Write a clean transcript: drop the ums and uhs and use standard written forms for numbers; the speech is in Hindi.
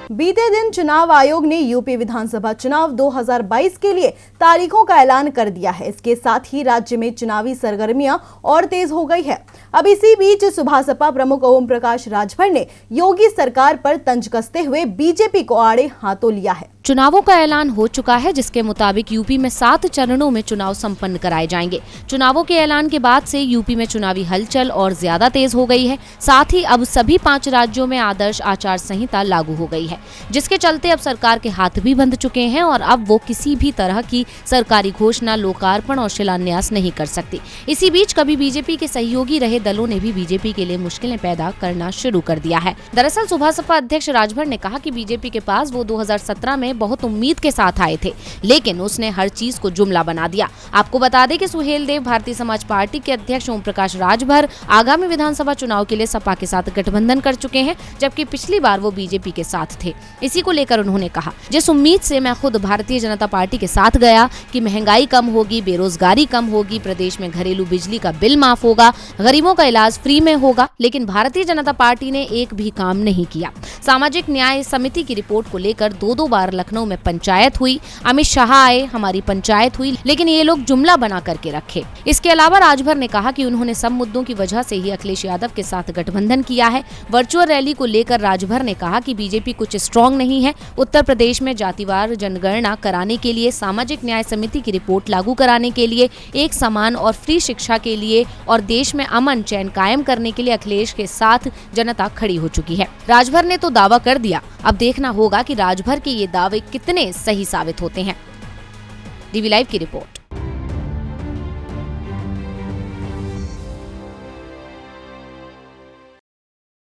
बीते दिन चुनाव आयोग ने यूपी विधानसभा चुनाव 2022 के लिए तारीखों का ऐलान कर दिया है। इसके साथ ही राज्य में चुनावी सरगर्मियां और तेज हो गई है। अब इसी बीच सुबह सपा प्रमुख ओम प्रकाश राजभर ने योगी सरकार पर तंज कसते हुए बीजेपी को आड़े हाथों लिया है। चुनावों का ऐलान हो चुका है, जिसके मुताबिक यूपी में 7 चरणों में चुनाव संपन्न कराए जाएंगे। चुनावों के ऐलान के बाद से यूपी में चुनावी हलचल और ज्यादा तेज हो गई है। साथ ही अब सभी 5 राज्यों में आदर्श आचार संहिता लागू हो गई है, जिसके चलते अब सरकार के हाथ भी बंध चुके हैं और अब वो किसी भी तरह की सरकारी घोषणा, लोकार्पण और शिलान्यास नहीं कर सकती। इसी बीच कभी बीजेपी के सहयोगी रहे दलों ने भी बीजेपी के लिए मुश्किलें पैदा करना शुरू कर दिया है। दरअसल सुबह सपा अध्यक्ष राजभर ने कहा कि बीजेपी के पास वो 2017 में बहुत उम्मीद के साथ आए थे, लेकिन उसने हर चीज को जुमला बना दिया। आपको बता दें कि सुहेल देव भारतीय समाज पार्टी के अध्यक्ष ओम प्रकाश राजभर आगामी विधानसभा चुनाव के लिए सपा के साथ गठबंधन कर चुके हैं, जबकि पिछली बार वो बीजेपी के साथ थे। इसी को लेकर उन्होंने कहा, जिस उम्मीद से मैं खुद भारतीय जनता पार्टी के साथ गया कि महंगाई कम होगी, बेरोजगारी कम होगी, प्रदेश में घरेलू बिजली का बिल माफ होगा, गरीबों का इलाज फ्री में होगा, लेकिन भारतीय जनता पार्टी ने एक भी काम नहीं किया। सामाजिक न्याय समिति की रिपोर्ट को लेकर 2 बार लखनऊ में पंचायत हुई, अमित शाह आए, हमारी पंचायत हुई, लेकिन ये लोग जुमला बना करके रखे। इसके अलावा राजभर ने कहा कि उन्होंने सब मुद्दों की वजह से ही अखिलेश यादव के साथ गठबंधन किया है। वर्चुअल रैली को लेकर राजभर ने कहा कि बीजेपी कुछ स्ट्रांग नहीं है। उत्तर प्रदेश में जातिवार जनगणना कराने के लिए, सामाजिक न्याय समिति की रिपोर्ट लागू कराने के लिए, एक समान और फ्री शिक्षा के लिए और देश में अमन चैन कायम करने के लिए अखिलेश के साथ जनता खड़ी हो चुकी है। राजभर ने तो दावा कर दिया, अब देखना होगा कि राजभर के ये दावे कितने सही साबित होते हैं। डीवी लाइव की रिपोर्ट।